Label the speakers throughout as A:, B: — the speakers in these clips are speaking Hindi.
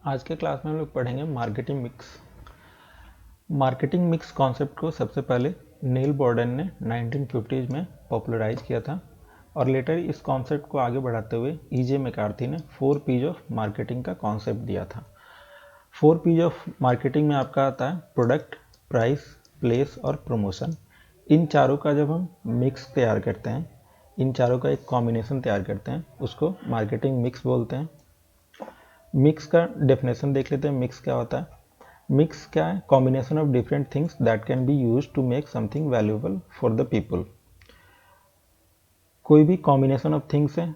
A: आज के क्लास में हम लोग पढ़ेंगे marketing mix. Marketing mix concept को सबसे पहले नील बॉर्डन ने 1950s में पॉपुलराइज किया था और लेटर इस कॉन्सेप्ट को आगे बढ़ाते हुए ईजे मैकार्थी ने 4 P's ऑफ मार्केटिंग का कॉन्सेप्ट दिया था। 4 P's ऑफ मार्केटिंग में आपका आता है प्रोडक्ट, प्राइस, प्लेस और प्रमोशन। इन चारों का जब हम मिक्स तैयार करते हैं, इन चारों का एक कॉम्बिनेशन तैयार करते हैं, उसको मार्केटिंग मिक्स बोलते हैं। मिक्स का डेफिनेशन देख लेते हैं। मिक्स क्या होता है? मिक्स क्या है? Combination of different things that can be use to make something valuable for the people. कोई भी कॉम्बिनेशन ऑफ थिंग्स है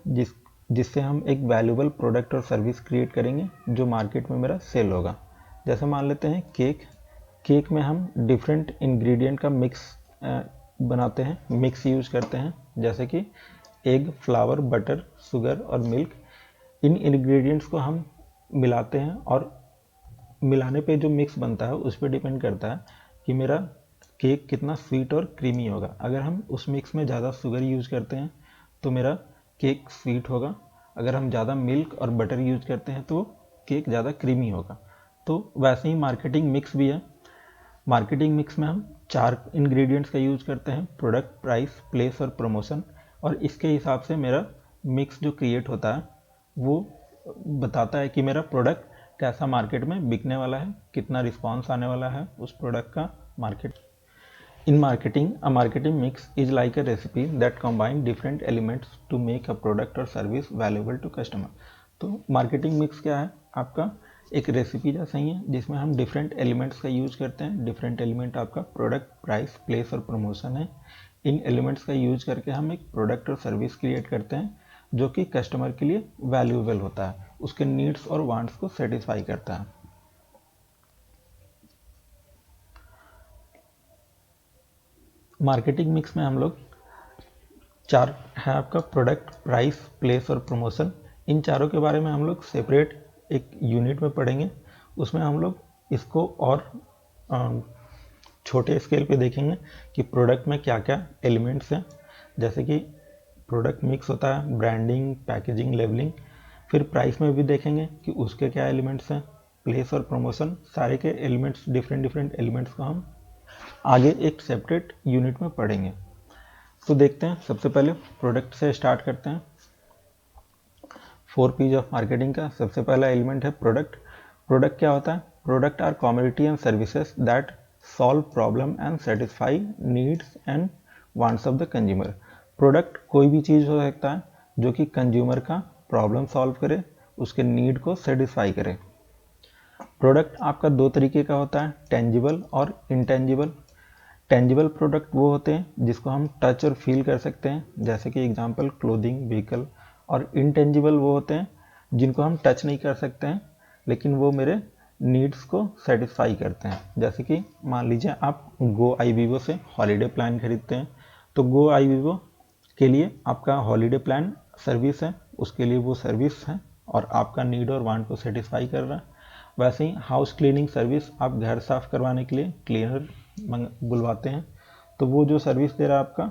A: जिससे हम एक वैल्यूएबल प्रोडक्ट और सर्विस क्रिएट करेंगे जो मार्केट में मेरा सेल होगा। जैसे मान लेते हैं केक। केक में हम डिफरेंट इंग्रेडिएंट का मिक्स बनाते हैं, मिक्स यूज करते हैं, जैसे कि एग, फ्लावर, बटर, शुगर और मिल्क। इन इंग्रेडिएंट्स को हम मिलाते हैं और मिलाने पे जो मिक्स बनता है उस पर डिपेंड करता है कि मेरा केक कितना स्वीट और क्रीमी होगा। अगर हम उस मिक्स में ज़्यादा शुगर यूज करते हैं तो मेरा केक स्वीट होगा। अगर हम ज़्यादा मिल्क और बटर यूज करते हैं तो केक ज़्यादा क्रीमी होगा। तो वैसे ही मार्केटिंग मिक्स भी है। मार्केटिंग मिक्स में हम 4 इंग्रेडिएंट्स का यूज करते हैं, प्रोडक्ट, प्राइस, प्लेस और प्रमोशन। और इसके हिसाब से मेरा मिक्स जो क्रिएट होता है वो बताता है कि मेरा प्रोडक्ट कैसा मार्केट में बिकने वाला है, कितना रिस्पांस आने वाला है उस प्रोडक्ट का market. In marketing, a marketing mix is like a recipe that combine different elements to make a product और सर्विस वैल्यूएबल टू कस्टमर। तो मार्केटिंग मिक्स क्या है? आपका एक रेसिपी जैसा ही है जिसमें हम डिफरेंट एलिमेंट्स का यूज करते हैं। डिफरेंट एलिमेंट आपका प्रोडक्ट, प्राइस, प्लेस और प्रमोशन है। इन एलिमेंट्स का यूज करके हम एक प्रोडक्ट और सर्विस क्रिएट करते हैं जो कि कस्टमर के लिए वैल्यूएबल होता है, उसके नीड्स और वांट्स को सेटिस्फाई करता है। मार्केटिंग मिक्स में हम लोग 4 है आपका प्रोडक्ट, प्राइस, प्लेस और प्रमोशन। इन चारों के बारे में हम लोग सेपरेट एक यूनिट में पढ़ेंगे। उसमें हम लोग इसको और छोटे स्केल पे देखेंगे कि प्रोडक्ट में क्या क्या एलिमेंट्स हैं। जैसे कि प्रोडक्ट मिक्स होता है ब्रांडिंग, पैकेजिंग, लेबलिंग। फिर प्राइस में भी देखेंगे कि उसके क्या एलिमेंट्स हैं। प्लेस और प्रमोशन, सारे के एलिमेंट्स, डिफरेंट डिफरेंट एलिमेंट्स को हम आगे एक सेपरेट यूनिट में पढ़ेंगे। तो देखते हैं, सबसे पहले प्रोडक्ट से स्टार्ट करते हैं। 4 P's ऑफ मार्केटिंग का सबसे पहला एलिमेंट है प्रोडक्ट। प्रोडक्ट क्या होता है? Product are commodity and services that solve problem and satisfy needs and wants of the consumer. Product कोई भी चीज़ हो सकता है जो कि कंज्यूमर का प्रॉब्लम सॉल्व करे, उसके नीड को सेटिस्फाई करे। प्रोडक्ट आपका 2 तरीके का होता है, टेंजिबल और इनटेंजिबल। टेंजिबल प्रोडक्ट वो होते हैं जिसको हम टच और फील कर सकते हैं, जैसे कि एग्जांपल क्लोथिंग, व्हीकल। और इनटेंजिबल वो होते हैं जिनको हम टच नहीं कर सकते हैं लेकिन वो मेरे नीड्स को सेटिस्फाई करते हैं। जैसे कि मान लीजिए आप गो आई वीवो से हॉलीडे प्लान खरीदते हैं, तो गो आई वीवो के लिए आपका हॉलीडे प्लान सर्विस है, उसके लिए वो सर्विस है और आपका नीड और वांट को सेटिस्फाई कर रहा है। वैसे ही हाउस क्लीनिंग सर्विस, आप घर साफ करवाने के लिए क्लीनर बुलवाते हैं, तो वो जो सर्विस दे रहा है आपका,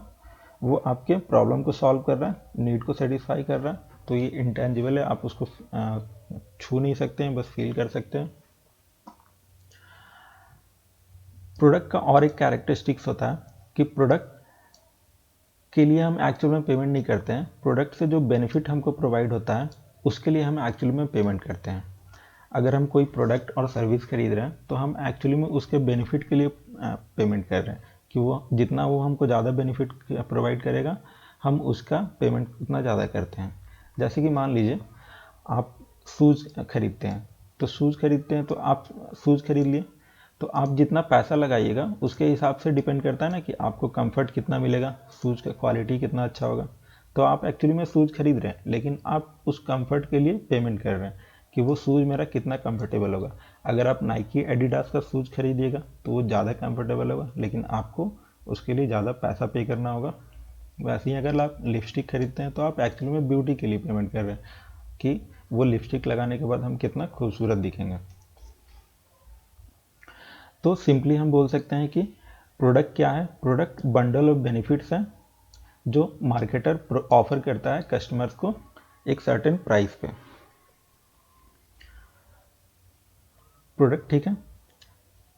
A: वो आपके प्रॉब्लम को सॉल्व कर रहा है, नीड को सेटिस्फाई कर रहा है। तो ये इंटेंजिबल है, आप उसको छू नहीं सकते हैं, बस फील कर सकते हैं। प्रोडक्ट का और एक कैरेक्टरिस्टिक्स होता है कि प्रोडक्ट के लिए हम एक्चुअल में पेमेंट नहीं करते हैं। प्रोडक्ट से जो बेनिफिट हमको प्रोवाइड होता है उसके लिए हम एक्चुअली में पेमेंट करते हैं। अगर हम कोई प्रोडक्ट और सर्विस खरीद रहे हैं तो हम एक्चुअली में उसके बेनिफिट के लिए पेमेंट कर रहे हैं कि वो जितना वो हमको ज़्यादा बेनिफिट प्रोवाइड करेगा हम उसका पेमेंट उतना ज़्यादा करते हैं। जैसे कि मान लीजिए आप शूज़ खरीदते हैं, तो शूज़ खरीदते हैं तो आप शूज़ खरीद लिए, तो आप जितना पैसा लगाइएगा उसके हिसाब से डिपेंड करता है ना कि आपको कंफर्ट कितना मिलेगा, शूज़ का क्वालिटी कितना अच्छा होगा। तो आप एक्चुअली में शूज़ खरीद रहे हैं लेकिन आप उस कंफर्ट के लिए पेमेंट कर रहे हैं कि वो शूज़ मेरा कितना कंफर्टेबल होगा। अगर आप नाइकी, एडिडास का शूज़ खरीदिएगा तो वो ज़्यादा कंफर्टेबल होगा लेकिन आपको उसके लिए ज़्यादा पैसा पे करना होगा। वैसे ही अगर आप लिपस्टिक खरीदते हैं तो आप एक्चुअली में ब्यूटी के लिए पेमेंट कर रहे हैं कि वो लिपस्टिक लगाने के बाद हम कितना खूबसूरत दिखेंगे। तो सिंपली हम बोल सकते हैं कि प्रोडक्ट क्या है? प्रोडक्ट बंडल ऑफ बेनिफिट्स है जो मार्केटर ऑफर करता है कस्टमर्स को एक सर्टेन प्राइस पे। प्रोडक्ट, ठीक है,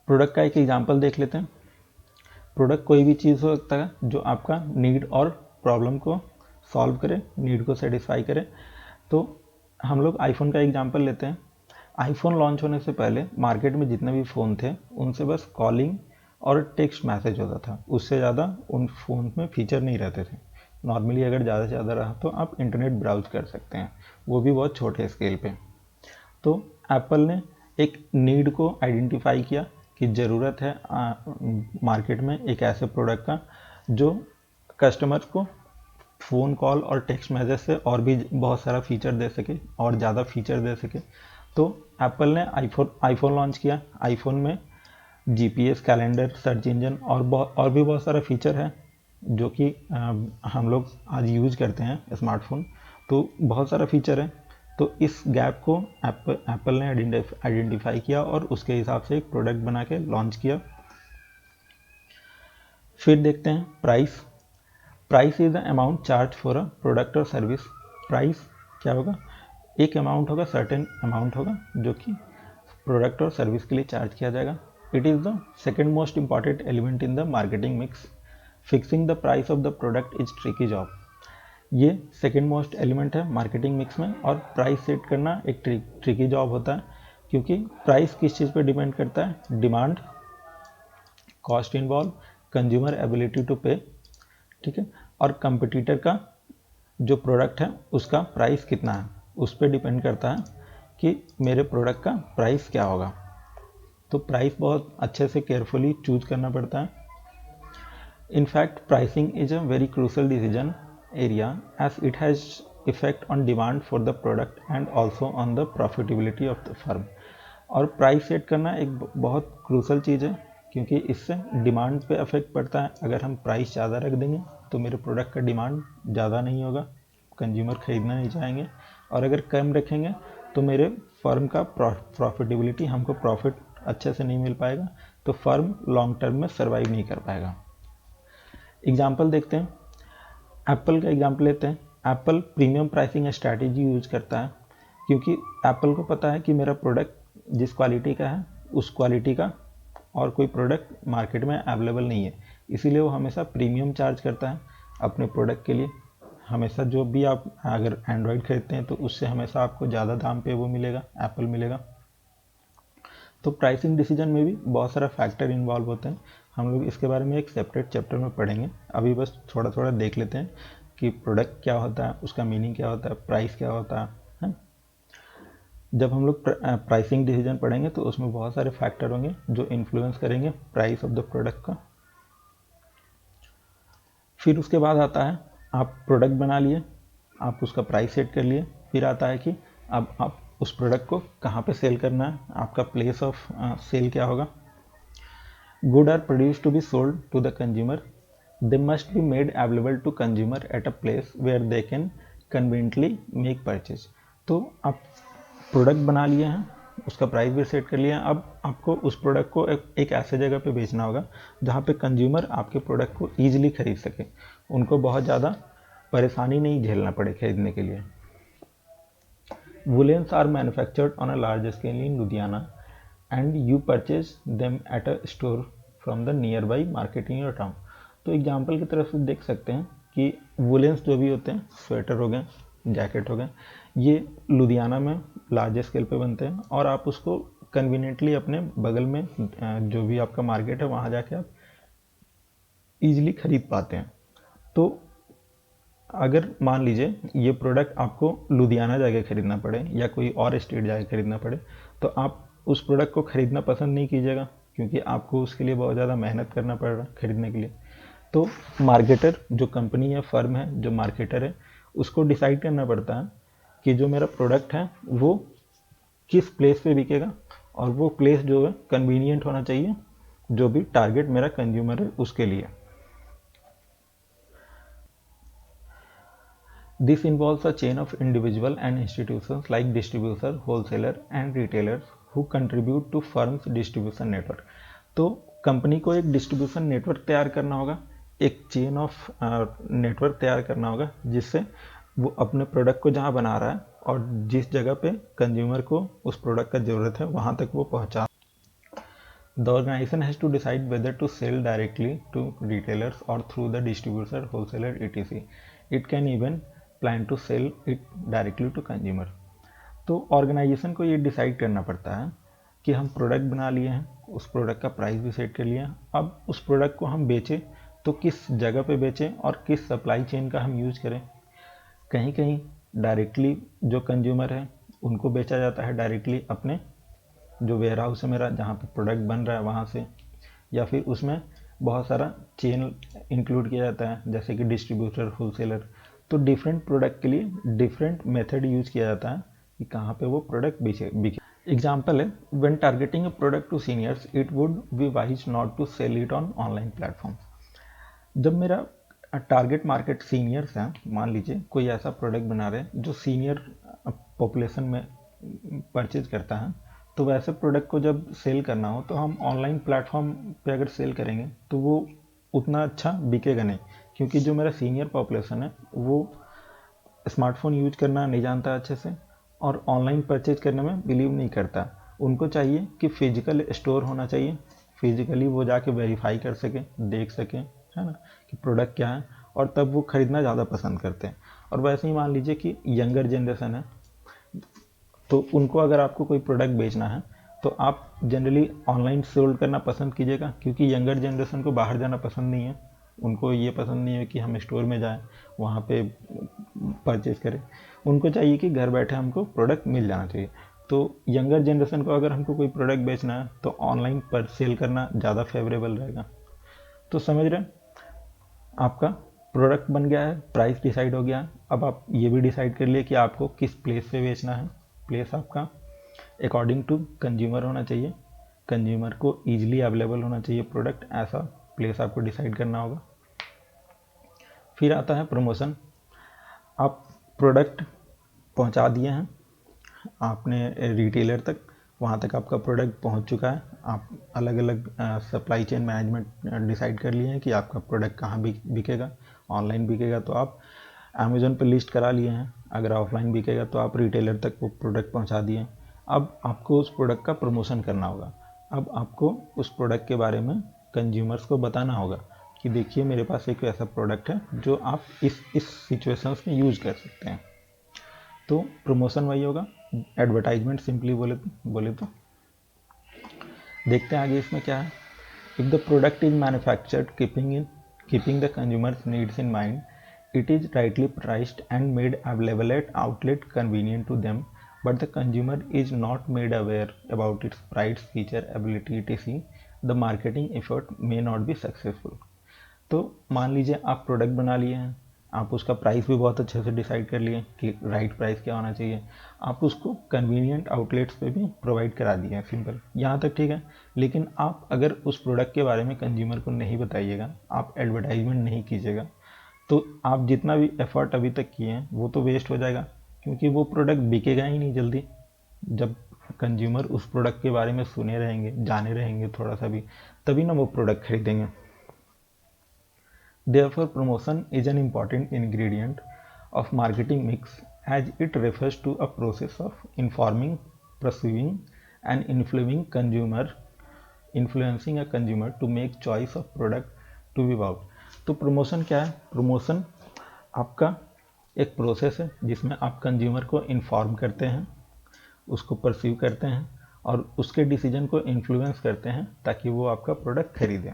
A: प्रोडक्ट का एक एग्जांपल देख लेते हैं। प्रोडक्ट कोई भी चीज़ हो सकता है जो आपका नीड और प्रॉब्लम को सॉल्व करे, नीड को सेटिस्फाई करे। तो हम लोग आईफोन का एग्जांपल लेते हैं। आईफोन लॉन्च होने से पहले मार्केट में जितने भी फ़ोन थे उनसे बस कॉलिंग और टेक्स्ट मैसेज होता था, उससे ज़्यादा उन फ़ोन में फीचर नहीं रहते थे। नॉर्मली अगर ज़्यादा से ज़्यादा रहा तो आप इंटरनेट ब्राउज कर सकते हैं, वो भी बहुत छोटे स्केल पे। तो एप्पल ने एक नीड को आइडेंटिफाई किया कि ज़रूरत है मार्केट में एक ऐसे प्रोडक्ट का जो कस्टमर्स को फ़ोन कॉल और टेक्स्ट मैसेज से और भी बहुत सारा फीचर दे सके और ज़्यादा फीचर दे सके। तो एप्पल ने आईफोन लॉन्च किया। आईफोन में जीपीएस, कैलेंडर, सर्च इंजन और भी बहुत सारा फीचर है जो कि हम लोग आज यूज करते हैं स्मार्टफोन। तो बहुत सारा फीचर है। तो इस गैप को एप्पल ने आइडेंटिफाई किया और उसके हिसाब से एक प्रोडक्ट बना के लॉन्च किया। फिर देखते हैं price. Price is the amount charge for a product और सर्विस। प्राइस क्या होगा? एक अमाउंट होगा, सर्टेन अमाउंट होगा जो कि प्रोडक्ट और सर्विस के लिए चार्ज किया जाएगा। It is the second most important element in the marketing mix. Fixing the price of the product is tricky job. ये सेकेंड मोस्ट एलिमेंट है मार्केटिंग मिक्स में, और प्राइस सेट करना एक ट्रिकी जॉब होता है, क्योंकि प्राइस किस चीज़ पे डिपेंड करता है? Demand, cost involve, consumer ability to pay, ठीक है, और कंपटीटर का जो प्रोडक्ट है उसका प्राइस कितना है, उस पर डिपेंड करता है कि मेरे प्रोडक्ट का प्राइस क्या होगा। तो प्राइस बहुत अच्छे से केयरफुली चूज करना पड़ता है। In fact pricing is a very crucial decision area as it has effect on demand for the product and also on the profitability of the firm। और प्राइस सेट करना एक बहुत क्रूशल चीज़ है, क्योंकि इससे डिमांड पे अफेक्ट पड़ता है। अगर हम प्राइस ज़्यादा रख देंगे तो मेरे प्रोडक्ट का डिमांड ज़्यादा नहीं होगा, कंज्यूमर खरीदना नहीं चाहेंगे, और अगर कम रखेंगे तो मेरे फर्म का प्रॉफिटेबिलिटी, हमको प्रॉफिट अच्छे से नहीं मिल पाएगा, तो फर्म लॉन्ग टर्म में सर्वाइव नहीं कर पाएगा। एग्जाम्पल देखते हैं, एप्पल का एग्जाम्पल लेते हैं। Apple premium pricing strategy use करता है, क्योंकि एप्पल को पता है कि मेरा प्रोडक्ट जिस क्वालिटी का है उस क्वालिटी का और कोई प्रोडक्ट मार्केट में अवेलेबल नहीं है, इसीलिए वो हमेशा प्रीमियम चार्ज करता है अपने प्रोडक्ट के लिए। हमेशा जो भी आप अगर एंड्रॉयड खरीदते हैं तो उससे हमेशा आपको ज़्यादा दाम पे वो मिलेगा, एप्पल मिलेगा। तो प्राइसिंग डिसीजन में भी बहुत सारा फैक्टर इन्वॉल्व होते हैं। हम लोग इसके बारे में एक सेपरेट चैप्टर में पढ़ेंगे, अभी बस थोड़ा थोड़ा देख लेते हैं कि प्रोडक्ट क्या होता है, उसका मीनिंग क्या होता है, प्राइस क्या होता है। जब हम लोग प्राइसिंग डिसीजन पढ़ेंगे तो उसमें बहुत सारे फैक्टर होंगे जो इन्फ्लुएंस करेंगे प्राइस ऑफ द प्रोडक्ट का। फिर उसके बाद आता है, आप प्रोडक्ट बना लिए, आप उसका प्राइस सेट कर लिए, फिर आता है कि अब आप उस प्रोडक्ट को कहाँ पे सेल करना है, आपका प्लेस ऑफ सेल क्या होगा। Good are produce to be sold to the consumer, they must be made available to consumer at a place where they can conveniently make purchase. तो आप प्रोडक्ट बना लिए हैं, उसका प्राइस भी सेट कर लिया है, अब आपको उस प्रोडक्ट को एक ऐसे जगह पे बेचना होगा जहाँ पे कंज्यूमर आपके प्रोडक्ट को ईजिली खरीद सके, उनको बहुत ज़्यादा परेशानी नहीं झेलना पड़े खरीदने के लिए। Woolens are manufactured on a large scale in Ludhiana and you purchase them at a store from the nearby market in your town। तो एग्जाम्पल की तरफ से देख सकते हैं कि वुलेंस जो भी होते हैं, स्वेटर हो गए, जैकेट हो गए, ये लुधियाना में लार्ज स्केल पे बनते हैं, और आप उसको कन्वीनियंटली अपने बगल में जो भी आपका मार्केट है वहाँ जाके आप ईजिली खरीद पाते हैं। तो अगर मान लीजिए ये प्रोडक्ट आपको लुधियाना जाके खरीदना पड़े या कोई और स्टेट जाके खरीदना पड़े, तो आप उस प्रोडक्ट को खरीदना पसंद नहीं कीजिएगा, क्योंकि आपको उसके लिए बहुत ज़्यादा मेहनत करना पड़ रहा है खरीदने के लिए। तो मार्केटर, जो कंपनी या फर्म है, जो मार्केटर है, उसको डिसाइड करना पड़ता है कि जो मेरा प्रोडक्ट है वो किस प्लेस पे बिकेगा, और वो प्लेस जो है कन्वीनियंट होना चाहिए, जो भी टारगेट मेरा कंज्यूमर है उसके लिए। This involves a chain of individual and institutions like distributor, wholesaler and retailers who contribute to firm's distribution network। तो कंपनी को एक डिस्ट्रीब्यूशन नेटवर्क तैयार करना होगा, एक चेन ऑफ नेटवर्क तैयार करना होगा, जिससे वो अपने प्रोडक्ट को जहाँ बना रहा है और जिस जगह पे कंज्यूमर को उस प्रोडक्ट का ज़रूरत है वहाँ तक वो पहुँचा The organization has to decide whether to sell directly to retailers or through the distributor, wholesaler, etc. It can even plan to sell it directly to consumer. तो ऑर्गेनाइजेशन को ये डिसाइड करना पड़ता है कि हम प्रोडक्ट बना लिए हैं, उस प्रोडक्ट का प्राइस भी सेट कर लिया है, अब उस प्रोडक्ट को हम बेचें तो किस जगह पे बेचें और किस सप्लाई चेन का हम यूज़ करें। कहीं कहीं डायरेक्टली जो कंज्यूमर है उनको बेचा जाता है डायरेक्टली अपने जो वेयर हाउस है मेरा, जहाँ पे प्रोडक्ट बन रहा है वहाँ से, या फिर उसमें बहुत सारा चेन इंक्लूड किया जाता है जैसे कि डिस्ट्रीब्यूटर, होलसेलर। तो डिफरेंट प्रोडक्ट के लिए डिफरेंट मेथड यूज़ किया जाता है कि कहाँ पे वो प्रोडक्ट बिके। एग्जाम्पल है, when targeting a product to seniors it would be wise not to sell it on online platform. जब मेरा टारगेट मार्केट सीनियर्स हैं, मान लीजिए कोई ऐसा प्रोडक्ट बना रहे हैं जो सीनियर पॉपुलेशन में परचेज करता है, तो वैसे प्रोडक्ट को जब सेल करना हो तो हम ऑनलाइन प्लेटफॉर्म पे अगर सेल करेंगे तो वो उतना अच्छा बिकेगा नहीं, क्योंकि जो मेरा सीनियर पॉपुलेशन है वो स्मार्टफोन यूज करना नहीं जानता अच्छे से और ऑनलाइन परचेज करने में बिलीव नहीं करता। उनको चाहिए कि फिजिकल स्टोर होना चाहिए, फिजिकली वो जाके वेरीफाई कर सके, देख सके, है ना, कि प्रोडक्ट क्या है, और तब वो ख़रीदना ज़्यादा पसंद करते हैं। और वैसे ही मान लीजिए कि यंगर जनरेशन है, तो उनको अगर आपको कोई प्रोडक्ट बेचना है तो आप जनरली ऑनलाइन सोल्ड करना पसंद कीजिएगा, क्योंकि यंगर जनरेशन को बाहर जाना पसंद नहीं है। उनको ये पसंद नहीं है कि हम स्टोर में जाएं, वहाँ पे परचेज करें। उनको चाहिए कि घर बैठे हमको प्रोडक्ट मिल जाना चाहिए। तो यंगर जनरेशन को अगर हमको कोई प्रोडक्ट बेचना है तो ऑनलाइन पर सेल करना ज़्यादा फेवरेबल रहेगा। तो समझ रहे हैं, आपका प्रोडक्ट बन गया है, प्राइस डिसाइड हो गया। अब आप ये भी डिसाइड कर लिए कि आपको किस प्लेस पे बेचना है। प्लेस आपका अकॉर्डिंग टू कंज्यूमर होना चाहिए, कंज्यूमर को ईजिली अवेलेबल होना चाहिए प्रोडक्ट, ऐसा प्लेस आपको डिसाइड करना होगा। फिर आता है प्रमोशन। आप प्रोडक्ट पहुंचा दिए हैं आपने रिटेलर तक, वहाँ तक आपका प्रोडक्ट पहुंच चुका है। आप अलग अलग सप्लाई चेन मैनेजमेंट डिसाइड कर लिए हैं कि आपका प्रोडक्ट कहाँ बिकेगा। ऑनलाइन बिकेगा तो आप अमेज़न पर लिस्ट करा लिए हैं, अगर ऑफलाइन बिकेगा तो आप रिटेलर तक वो प्रोडक्ट पहुंचा दिए। अब आपको उस प्रोडक्ट का प्रमोशन करना होगा। अब आपको उस प्रोडक्ट के बारे में कंज्यूमर्स को बताना होगा कि देखिए मेरे पास एक ऐसा प्रोडक्ट है जो आप इस सिचुएशंस में यूज़ कर सकते हैं। तो प्रमोशन वही होगा, एडवर्टाइजमेंट सिंपली बोले तो। देखते हैं आगे इसमें क्या है। If the product is manufactured keeping the consumers needs in mind, it is rightly priced and made available at outlet convenient to them, but the consumer is not made aware about its price, feature, ability, etc. The marketing effort may not be successful. तो मान लीजिए आप प्रोडक्ट बना लिए हैं, आप उसका प्राइस भी बहुत अच्छे से डिसाइड कर लिए कि राइट प्राइस क्या होना चाहिए, आप उसको कन्वीनियंट आउटलेट्स पे भी प्रोवाइड करा दिए हैं, सिंपल, यहाँ तक ठीक है। लेकिन आप अगर उस प्रोडक्ट के बारे में कंज्यूमर को नहीं बताइएगा, आप एडवर्टाइजमेंट नहीं कीजिएगा, तो आप जितना भी एफर्ट अभी तक किए हैं वो तो वेस्ट हो जाएगा, क्योंकि वो प्रोडक्ट बिकेगा ही नहीं जल्दी। जब कंज्यूमर उस प्रोडक्ट के बारे में सुने रहेंगे, जाने रहेंगे थोड़ा सा भी, तभी ना वो प्रोडक्ट खरीदेंगे। Therefore, promotion is an important ingredient of marketing mix, as it refers to a process of informing, perceiving, and influencing a consumer to make choice of product to be bought. तो प्रमोशन क्या है? प्रमोशन आपका एक प्रोसेस है जिसमें आप कंज्यूमर को इन्फॉर्म करते हैं, उसको परसीव करते हैं और उसके डिसीजन को इन्फ्लुएंस करते हैं ताकि वो आपका प्रोडक्ट खरीदें।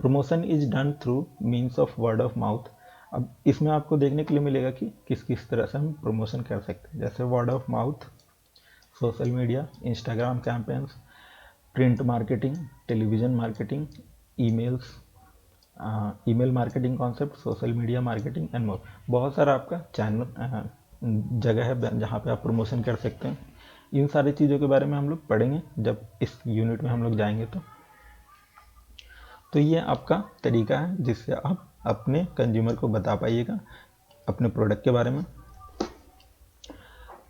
A: Promotion is done through means of word of mouth. अब इसमें आपको देखने के लिए मिलेगा कि किस किस तरह से हम प्रमोशन कर सकते हैं, जैसे word of mouth, social media, Instagram campaigns, print marketing, television marketing, emails, email marketing concept, social media marketing and more. बहुत सारा आपका चैनल जगह है जहाँ पे आप प्रमोशन कर सकते हैं। इन सारी चीज़ों के बारे में हम लोग पढ़ेंगे जब इस यूनिट में हम लोग जाएंगे। तो ये आपका तरीका है जिससे आप अपने कंज्यूमर को बता पाइएगा अपने प्रोडक्ट के बारे में।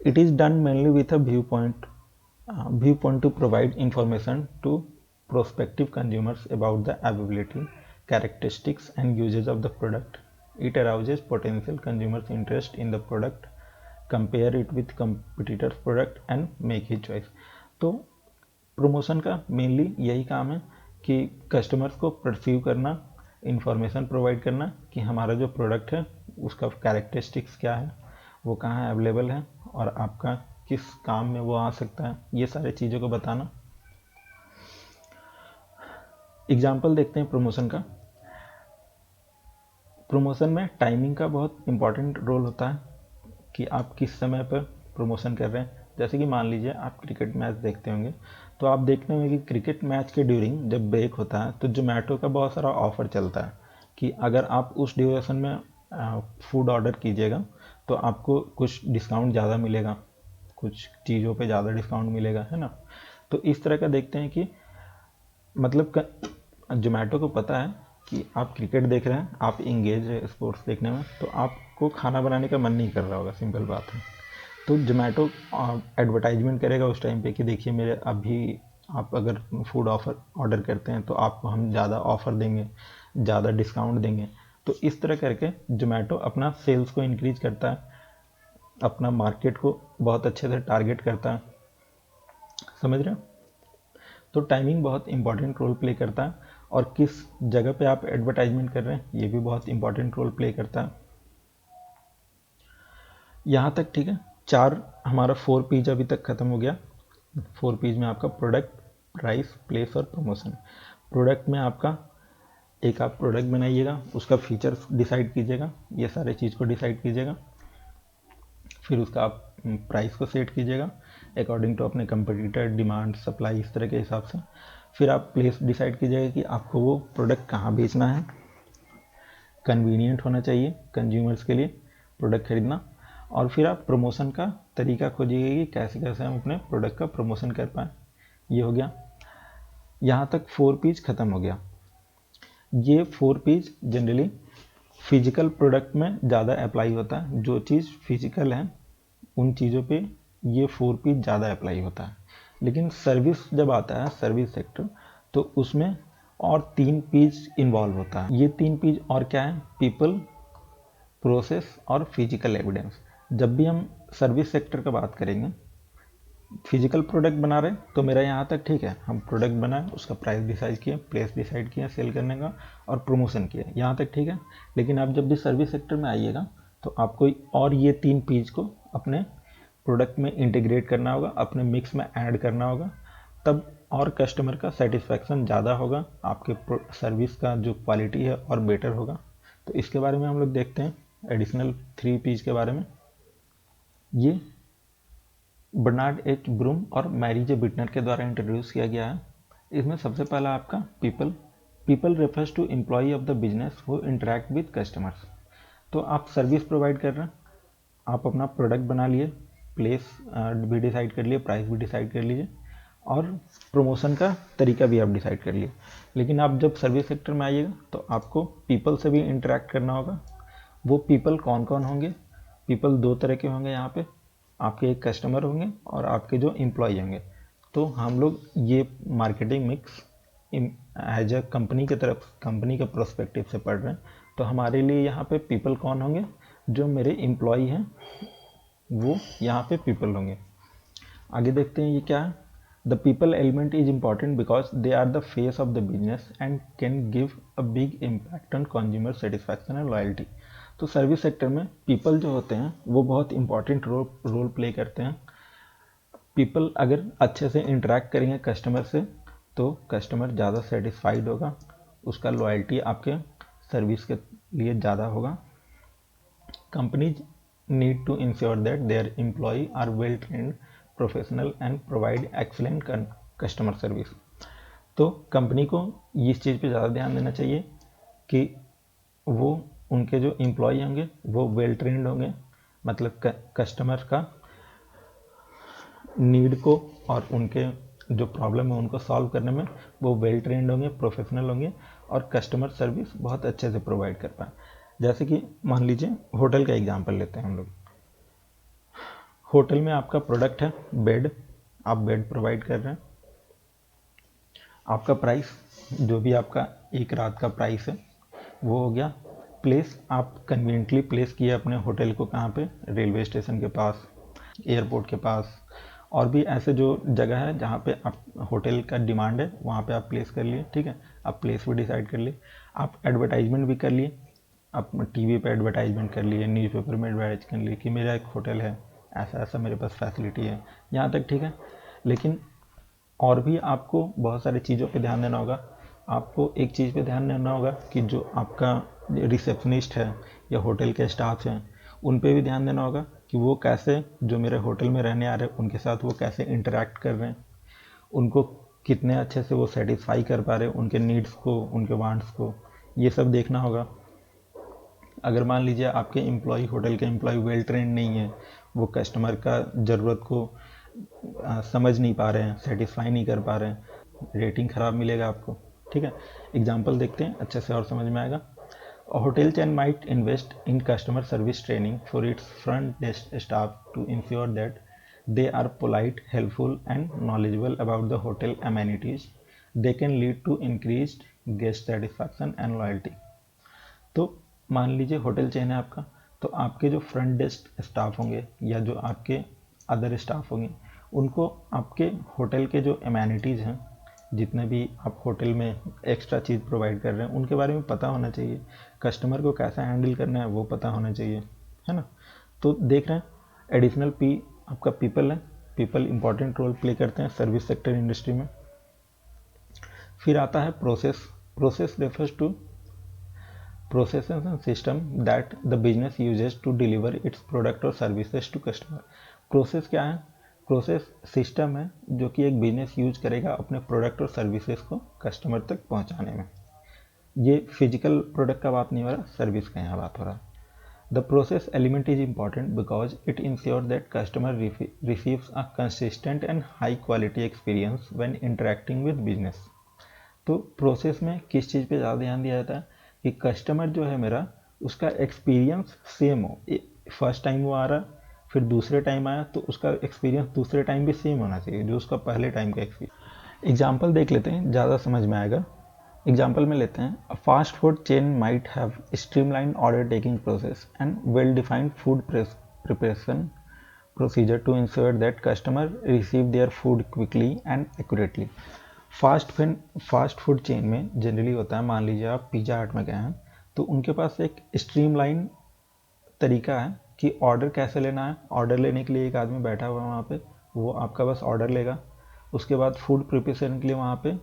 A: It is done mainly with a view point to provide information to prospective consumers about the availability, characteristics and uses of the product. It arouses potential consumers' interest in the product, compare it with competitors' product and make his choice. तो प्रमोशन का मेनली यही काम है कि कस्टमर्स को परसीव करना, इंफॉर्मेशन प्रोवाइड करना कि हमारा जो प्रोडक्ट है उसका कैरेक्टरिस्टिक्स क्या है, वो कहाँ अवेलेबल है और आपका किस काम में वो आ सकता है, ये सारी चीज़ों को बताना। एग्जाम्पल देखते हैं प्रमोशन का। प्रमोशन में टाइमिंग का बहुत इंपॉर्टेंट रोल होता है कि आप किस समय पर प्रमोशन कर रहे हैं। जैसे कि मान लीजिए आप क्रिकेट मैच देखते होंगे, तो आप देखते होंगे कि क्रिकेट मैच के ड्यूरिंग जब ब्रेक होता है तो जोमेटो का बहुत सारा ऑफर चलता है कि अगर आप उस ड्यूरेशन में फूड ऑर्डर कीजिएगा तो आपको कुछ डिस्काउंट ज़्यादा मिलेगा, कुछ चीज़ों पे ज़्यादा डिस्काउंट मिलेगा, है ना। तो इस तरह का देखते हैं कि मतलब जोमेटो को पता है कि आप क्रिकेट देख रहे हैं, आप इंगेज है स्पोर्ट्स देखने में, तो आपको खाना बनाने का मन नहीं कर रहा होगा, सिंपल बात है। तो जोमेटो एडवर्टाइजमेंट करेगा उस टाइम पे कि देखिए मेरे अभी आप अगर फूड ऑफर ऑर्डर करते हैं तो आपको हम ज़्यादा ऑफर देंगे, ज़्यादा डिस्काउंट देंगे। तो इस तरह करके जोमेटो अपना सेल्स को इंक्रीज करता है, अपना मार्केट को बहुत अच्छे से टारगेट करता है, समझ रहे हो। तो टाइमिंग बहुत इंपॉर्टेंट रोल प्ले करता है और किस जगह पे आप एडवर्टाइजमेंट कर रहे हैं ये भी बहुत इंपॉर्टेंट रोल प्ले करता है। यहाँ तक ठीक है। चार हमारा 4 पीज अभी तक खत्म हो गया। 4 पीज में आपका प्रोडक्ट, प्राइस, प्लेस और प्रमोशन। प्रोडक्ट में आपका एक आप प्रोडक्ट बनाइएगा, उसका फीचर्स डिसाइड कीजिएगा, ये सारे चीज़ को डिसाइड कीजिएगा। फिर उसका आप प्राइस को सेट कीजिएगा अकॉर्डिंग टू अपने कंपटीटर, डिमांड, सप्लाई, इस तरह के हिसाब से। फिर आप प्लेस डिसाइड कीजिएगा कि आपको वो प्रोडक्ट कहाँ बेचना है। कन्वीनियंट होना चाहिए कंज्यूमर्स के लिए प्रोडक्ट खरीदना। और फिर आप प्रमोशन का तरीका खोजिएगा कि कैसे कैसे हम अपने प्रोडक्ट का प्रमोशन कर पाएँ। ये हो गया। यहाँ तक 4 पीज ख़त्म हो गया। ये 4 पीज जनरली फिजिकल प्रोडक्ट में ज़्यादा अप्लाई होता है। जो चीज़ फिजिकल है उन चीज़ों पे ये 4 पीज ज़्यादा अप्लाई होता है। लेकिन सर्विस जब आता है, सर्विस सेक्टर, तो उसमें और 3 पीज इन्वॉल्व होता है। ये 3 पीज और क्या है? पीपल, प्रोसेस और फिजिकल एविडेंस। जब भी हम सर्विस सेक्टर का बात करेंगे, फिजिकल प्रोडक्ट बना रहे तो मेरा यहाँ तक ठीक है, हम प्रोडक्ट बनाए, उसका प्राइस डिसाइड किए, प्लेस डिसाइड किया सेल करने का और प्रमोशन किया, यहाँ तक ठीक है। लेकिन आप जब भी सर्विस सेक्टर में आइएगा तो आपको और ये 3 पीज को अपने प्रोडक्ट में इंटीग्रेट करना होगा, अपने मिक्स में ऐड करना होगा, तब और कस्टमर का सेटिस्फैक्शन ज़्यादा होगा, आपके सर्विस का जो क्वालिटी है और बेटर होगा। तो इसके बारे में हम लोग देखते हैं एडिशनल 3 पीज के बारे में। ये बर्नार्ड एच ब्रूम और मैरी जे बिटनर के द्वारा इंट्रोड्यूस किया गया है। इसमें सबसे पहला आपका people. People refers to employ of the business who interact with customers. तो आप सर्विस प्रोवाइड कर रहे हैं, आप अपना प्रोडक्ट बना लिए, प्लेस भी डिसाइड कर लिए, प्राइस भी डिसाइड कर लीजिए और प्रमोशन का तरीका भी आप डिसाइड कर लिए। लेकिन आप जब सर्विस सेक्टर में आइएगा तो आपको पीपल से भी इंटरेक्ट करना होगा। वो पीपल कौन कौन होंगे? पीपल 2 तरह के होंगे यहाँ पे। आपके एक कस्टमर होंगे और आपके जो एम्प्लॉय होंगे। तो हम लोग ये marketing mix as a company की तरफ, कंपनी के प्रोस्पेक्टिव से पढ़ रहे हैं। तो हमारे लिए यहाँ पे पीपल कौन होंगे? जो मेरे एम्प्लॉय हैं वो यहाँ पे पीपल होंगे। आगे देखते हैं ये क्या है। The people element is important because they are the face of the business and can give a big impact on consumer satisfaction and loyalty. तो सर्विस सेक्टर में पीपल जो होते हैं वो बहुत इंपॉर्टेंट रोल प्ले करते हैं। पीपल अगर अच्छे से इंटरेक्ट करेंगे कस्टमर से तो कस्टमर ज़्यादा सेटिस्फाइड होगा, उसका लॉयल्टी आपके सर्विस के लिए ज़्यादा होगा। Companies need to ensure that their employ are well trained, professional and provide excellent customer service. तो कंपनी को इस चीज़ पे ज़्यादा ध्यान देना चाहिए कि वो उनके जो एम्प्लॉय होंगे वो वेल ट्रेंड होंगे, मतलब कस्टमर का नीड को और उनके जो प्रॉब्लम है उनको सॉल्व करने में वो वेल ट्रेंड होंगे, प्रोफेशनल होंगे और कस्टमर सर्विस बहुत अच्छे से प्रोवाइड कर पाए। जैसे कि मान लीजिए होटल का एग्जांपल लेते हैं हम लोग। होटल में आपका प्रोडक्ट है बेड, आप बेड प्रोवाइड कर रहे हैं। आपका प्राइस, जो भी आपका एक रात का प्राइस है वो हो गया। प्लेस, आप कन्वीनियंटली प्लेस किए अपने होटल को कहाँ पे? रेलवे स्टेशन के पास, एयरपोर्ट के पास और भी ऐसे जो जगह है जहाँ पे आप होटल का डिमांड है वहाँ पे आप प्लेस कर लिए, ठीक है, आप प्लेस भी डिसाइड कर लिए, आप एडवर्टाइजमेंट भी कर लिए, आप टीवी पे एडवर्टाइजमेंट कर लिए, न्यूज़पेपर में एडवर्टाइज कर लिए कि मेरा एक होटल है, ऐसा ऐसा मेरे पास फैसिलिटी है, यहाँ तक ठीक है। लेकिन और भी आपको बहुत सारी चीज़ों पे ध्यान देना होगा। आपको एक चीज़ पे ध्यान देना होगा कि जो आपका रिसेप्शनिस्ट है या होटल के स्टाफ हैं उन पे भी ध्यान देना होगा कि वो कैसे, जो मेरे होटल में रहने आ रहे हैं उनके साथ वो कैसे इंटरेक्ट कर रहे हैं, उनको कितने अच्छे से वो सेटिस्फाई कर पा रहे हैं, उनके नीड्स को, उनके वांट्स को, ये सब देखना होगा। अगर मान लीजिए आपके एम्प्लॉय, होटल के एम्प्लॉय वेल ट्रेंड नहीं है, वो कस्टमर का ज़रूरत को समझ नहीं पा रहे हैं, सेटिस्फाई नहीं कर पा रहे हैं, रेटिंग ख़राब मिलेगा आपको, ठीक है। एग्जांपल देखते हैं, अच्छे से और समझ में आएगा। A hotel chain might invest in customer service training for its front desk staff to ensure that they are polite, helpful, and knowledgeable about the hotel amenities. They can lead to increased guest satisfaction and loyalty. तो मान लीजिए होटल चेन है आपका, तो आपके जो फ्रंट डेस्क स्टाफ होंगे या जो आपके अदर स्टाफ होंगे उनको आपके होटल के जो एमेनिटीज़ हैं, जितने भी आप होटल में एक्स्ट्रा चीज़ प्रोवाइड कर रहे हैं उनके बारे में पता होना चाहिए, कस्टमर को कैसा हैंडल करना है वो पता होना चाहिए, है ना। तो देख रहे हैं एडिशनल पी आपका पीपल है, पीपल इंपॉर्टेंट रोल प्ले करते हैं सर्विस सेक्टर इंडस्ट्री में। फिर आता है process. Process refers to processes and system that the business uses to deliver its product or services to customer. Process क्या है? प्रोसेस सिस्टम है जो कि एक बिजनेस यूज करेगा अपने प्रोडक्ट और सर्विसेज को कस्टमर तक पहुंचाने में। ये फिजिकल प्रोडक्ट का बात नहीं हो रहा, सर्विस का यहाँ बात हो रहा। The process element is important because it ensure that customer receives a consistent and high quality experience when interacting with business. तो प्रोसेस में किस चीज़ पे ज़्यादा ध्यान दिया जाता है कि कस्टमर जो है मेरा उसका एक्सपीरियंस सेम हो। फर्स्ट टाइम वो आ रहा, फिर दूसरे टाइम आया तो उसका एक्सपीरियंस दूसरे टाइम भी सेम होना चाहिए जो उसका पहले टाइम का एक्सपीरियंस। एग्जाम्पल देख लेते हैं, ज़्यादा समझ में आएगा। एग्जाम्पल में लेते हैं, a fast food chain might have streamline order taking process and well defined food preparation procedure to ensure that customer receive their food quickly and accurately. Fast food chain में जनरली होता है, मान लीजिए आप पिज़्ज़ा हट में गए हैं तो उनके पास एक स्ट्रीमलाइन तरीका है कि ऑर्डर कैसे लेना है। ऑर्डर लेने के लिए एक आदमी बैठा हुआ है वहाँ पे, वो आपका बस ऑर्डर लेगा। उसके बाद फूड प्रिपरेशन के लिए वहाँ पे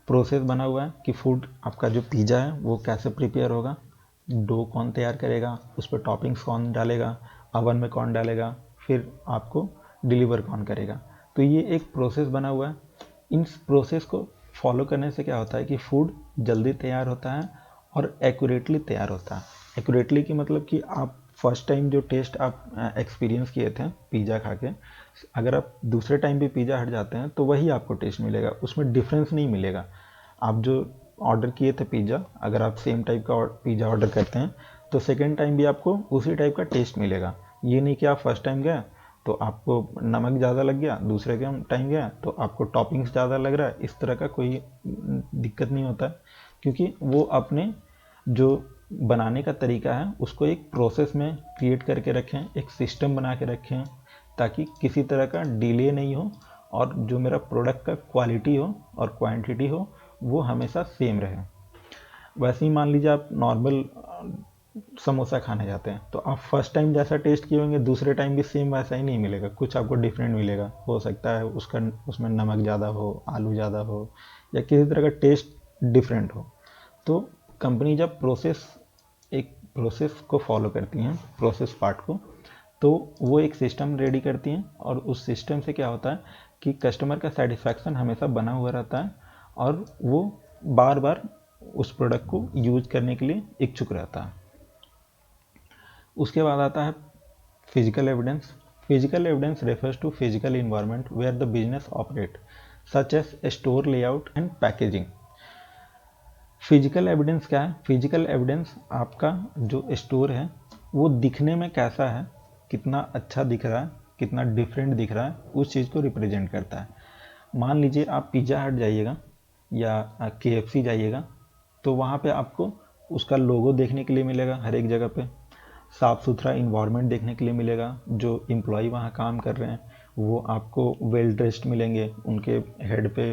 A: प्रोसेस बना हुआ है कि फूड आपका जो पिज़्ज़ा है वो कैसे प्रिपेयर होगा, डो कौन तैयार करेगा, उस पर टॉपिंग्स कौन डालेगा, अवन में कौन डालेगा, फिर आपको डिलीवर कौन करेगा। तो ये एक प्रोसेस बना हुआ है। इन प्रोसेस को फॉलो करने से क्या होता है कि फूड जल्दी तैयार होता है और एक्यूरेटली तैयार होता है। एक्यूरेटली की मतलब कि आप फर्स्ट टाइम जो टेस्ट आप एक्सपीरियंस किए थे पिज़्ज़ा खा के, अगर आप दूसरे टाइम भी पिज़्ज़ा हट जाते हैं तो वही आपको टेस्ट मिलेगा, उसमें डिफरेंस नहीं मिलेगा। आप जो ऑर्डर किए थे पिज़्ज़ा, अगर आप सेम टाइप का पिज़्ज़ा ऑर्डर करते हैं तो सेकेंड टाइम भी आपको उसी टाइप का टेस्ट मिलेगा। ये नहीं कि आप फर्स्ट टाइम गए तो आपको नमक ज़्यादा लग गया, दूसरे के टाइम गया तो आपको टॉपिंग्स ज़्यादा लग रहा है, इस तरह का कोई दिक्कत नहीं होता है, क्योंकि वो अपने जो बनाने का तरीका है उसको एक प्रोसेस में क्रिएट करके रखें, एक सिस्टम बना के रखें ताकि किसी तरह का डिले नहीं हो और जो मेरा प्रोडक्ट का क्वालिटी हो और क्वांटिटी हो वो हमेशा सेम रहे। वैसे ही मान लीजिए आप नॉर्मल समोसा खाने जाते हैं तो आप फर्स्ट टाइम जैसा टेस्ट किए होंगे दूसरे टाइम भी सेम वैसा ही नहीं मिलेगा, कुछ आपको डिफरेंट मिलेगा। हो सकता है उसमें नमक ज़्यादा हो, आलू ज़्यादा हो या किसी तरह का टेस्ट डिफरेंट हो। तो कंपनी जब एक प्रोसेस को फॉलो करती हैं, प्रोसेस पार्ट को, तो वो एक सिस्टम रेडी करती हैं और उस सिस्टम से क्या होता है कि कस्टमर का सेटिस्फैक्शन हमेशा बना हुआ रहता है और वो बार बार उस प्रोडक्ट को यूज करने के लिए इच्छुक रहता है। उसके बाद आता है physical evidence. Physical evidence refers to physical environment where the business operate such as store layout and packaging. Physical evidence क्या है? फिजिकल एविडेंस आपका जो स्टोर है वो दिखने में कैसा है, कितना अच्छा दिख रहा है, कितना डिफरेंट दिख रहा है, उस चीज़ को रिप्रेजेंट करता है। मान लीजिए आप पिज़्ज़ा हट जाइएगा या KFC जाइएगा तो वहाँ पे आपको उसका लोगो देखने के लिए मिलेगा, हर एक जगह पे साफ़ सुथरा इन्वायरमेंट देखने के लिए मिलेगा, जो एम्प्लॉय वहाँ काम कर रहे हैं वो आपको वेल ड्रेस्ड मिलेंगे, उनके हेड पे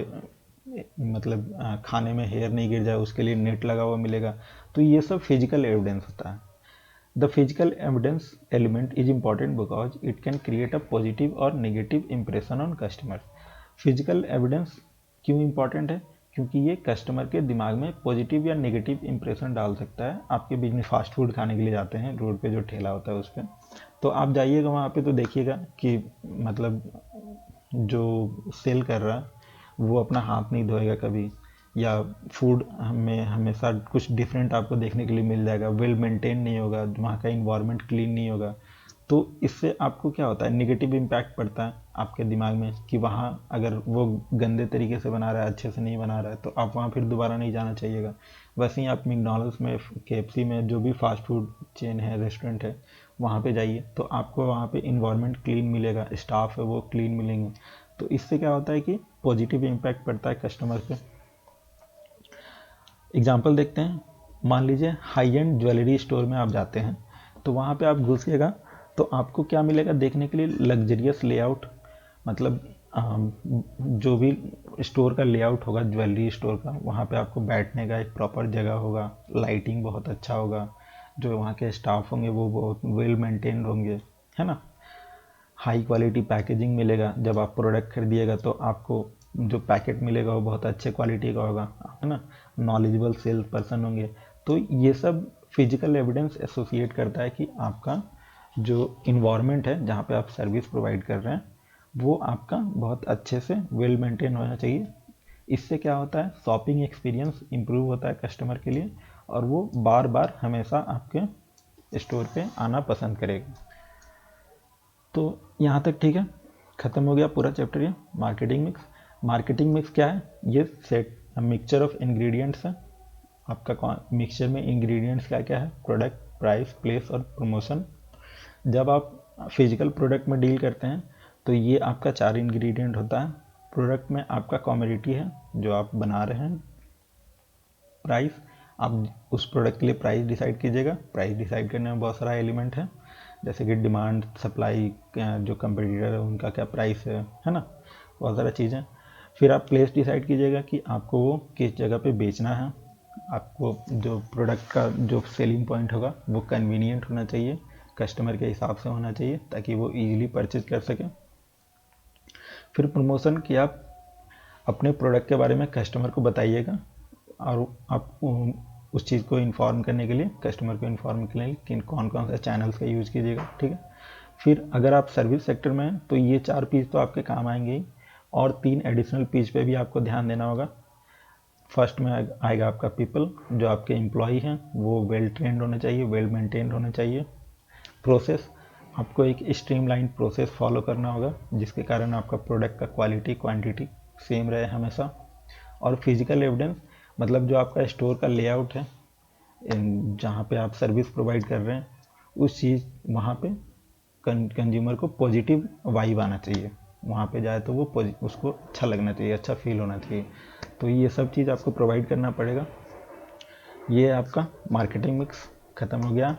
A: मतलब खाने में हेयर नहीं गिर जाए उसके लिए नेट लगा हुआ मिलेगा। तो ये सब फिजिकल एविडेंस होता है। The physical evidence element is important because it can create a positive और negative impression on customer. Physical evidence क्यों इंपॉर्टेंट है? क्योंकि ये कस्टमर के दिमाग में पॉजिटिव या नेगेटिव इंप्रेशन डाल सकता है। आपके बीच में फास्ट फूड खाने के लिए जाते हैं, रोड पे जो ठेला होता है उस पर, तो आप जाइएगा वहाँ पे तो देखिएगा कि मतलब जो सेल कर रहा है वो अपना हाथ नहीं धोएगा कभी, या फूड हमें हमेशा कुछ डिफरेंट आपको देखने के लिए मिल जाएगा, वेल मेंटेन नहीं होगा, वहाँ का इन्वायरमेंट क्लीन नहीं होगा। तो इससे आपको क्या होता है, निगेटिव इम्पैक्ट पड़ता है आपके दिमाग में कि वहाँ अगर वो गंदे तरीके से बना रहा है, अच्छे से नहीं बना रहा है, तो आप वहाँ फिर दोबारा नहीं जाना चाहिएगा। वैसे ही आप मैकडॉनल्ड्स में, KFC में, जो भी फास्ट फूड चेन है, रेस्टोरेंट है, वहाँ पे जाइए तो आपको वहाँ पे इन्वायरमेंट क्लीन मिलेगा, स्टाफ है वो क्लीन मिलेंगे। तो इससे क्या होता है कि पॉजिटिव इम्पैक्ट पड़ता है कस्टमर पे। एग्जाम्पल देखते हैं। मान लीजिए हाई एंड ज्वेलरी स्टोर में आप जाते हैं, तो वहाँ पे आप घुसिएगा तो आपको क्या मिलेगा देखने के लिए, लग्जरियस लेआउट। मतलब जो भी स्टोर का लेआउट होगा ज्वेलरी स्टोर का, वहाँ पे आपको बैठने का एक प्रॉपर जगह होगा, लाइटिंग बहुत अच्छा होगा, जो वहाँ के स्टाफ होंगे वो बहुत वेल मेंटेन्ड होंगे, है ना। हाई क्वालिटी पैकेजिंग मिलेगा, जब आप प्रोडक्ट खरीदिएगा तो आपको जो पैकेट मिलेगा वो बहुत अच्छे क्वालिटी का होगा, है ना। नॉलेजेबल सेल्स पर्सन होंगे। तो ये सब फिजिकल एविडेंस एसोसिएट करता है कि आपका जो इन्वायरमेंट है जहाँ पे आप सर्विस प्रोवाइड कर रहे हैं वो आपका बहुत अच्छे से वेल मेंटेन होना चाहिए। इससे क्या होता है, शॉपिंग एक्सपीरियंस इम्प्रूव होता है कस्टमर के लिए, और वो बार बार हमेशा आपके स्टोर पे आना पसंद करेगा। तो यहाँ तक ठीक है, ख़त्म हो गया पूरा चैप्टर ये मार्केटिंग मिक्स। मार्केटिंग मिक्स क्या है? ये सेट मिक्सचर ऑफ इंग्रेडिएंट्स है। आपका मिक्सचर में इंग्रेडिएंट्स क्या क्या है? प्रोडक्ट, प्राइस, प्लेस और प्रमोशन। जब आप फिजिकल प्रोडक्ट में डील करते हैं तो ये आपका 4 इंग्रेडिएंट होता है। प्रोडक्ट में आपका कमोडिटी है जो आप बना रहे हैं। प्राइस, आप उस प्रोडक्ट के लिए प्राइस डिसाइड कीजिएगा। प्राइस डिसाइड करने में बहुत सारा एलिमेंट है, जैसे कि डिमांड, सप्लाई, जो कंपटीटर है उनका क्या प्राइस है ना, बहुत सारा चीज़ें। फिर आप प्लेस डिसाइड कीजिएगा कि आपको वो किस जगह पे बेचना है। आपको जो प्रोडक्ट का जो सेलिंग पॉइंट होगा वो कन्वीनियंट होना चाहिए, कस्टमर के हिसाब से होना चाहिए ताकि वो ईजिली परचेज कर सके। फिर प्रमोशन, कि आप अपने प्रोडक्ट के बारे में कस्टमर को बताइएगा, और आप उस चीज़ को इन्फॉर्म करने के लिए, कस्टमर को इन्फॉर्म करने के लिए किन कौन कौन से चैनल्स का यूज़ कीजिएगा, ठीक है। फिर अगर आप सर्विस सेक्टर में हैं तो ये 4 पीस तो आपके काम आएंगे ही, और 3 एडिशनल पीस पे भी आपको ध्यान देना होगा। फर्स्ट में आएगा आपका पीपल, जो आपके एम्प्लॉई हैं वो वेल ट्रेंड होने चाहिए, वेल मेंटेन्ड होने चाहिए। प्रोसेस, आपको एक स्ट्रीमलाइन प्रोसेस फॉलो करना होगा जिसके कारण आपका प्रोडक्ट का क्वालिटी, क्वांटिटी सेम रहे हमेशा। और फिजिकल एविडेंस, मतलब जो आपका स्टोर का लेआउट है, जहाँ पे आप सर्विस प्रोवाइड कर रहे हैं, उस चीज़ वहाँ पे कंज्यूमर को पॉजिटिव वाइब आना चाहिए। वहाँ पे जाए तो वो उसको अच्छा लगना चाहिए, अच्छा फील होना चाहिए। तो ये सब चीज़ आपको प्रोवाइड करना पड़ेगा। ये आपका मार्केटिंग मिक्स ख़त्म हो गया।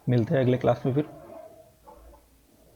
A: मिलते हैं अगले क्लास में फिर।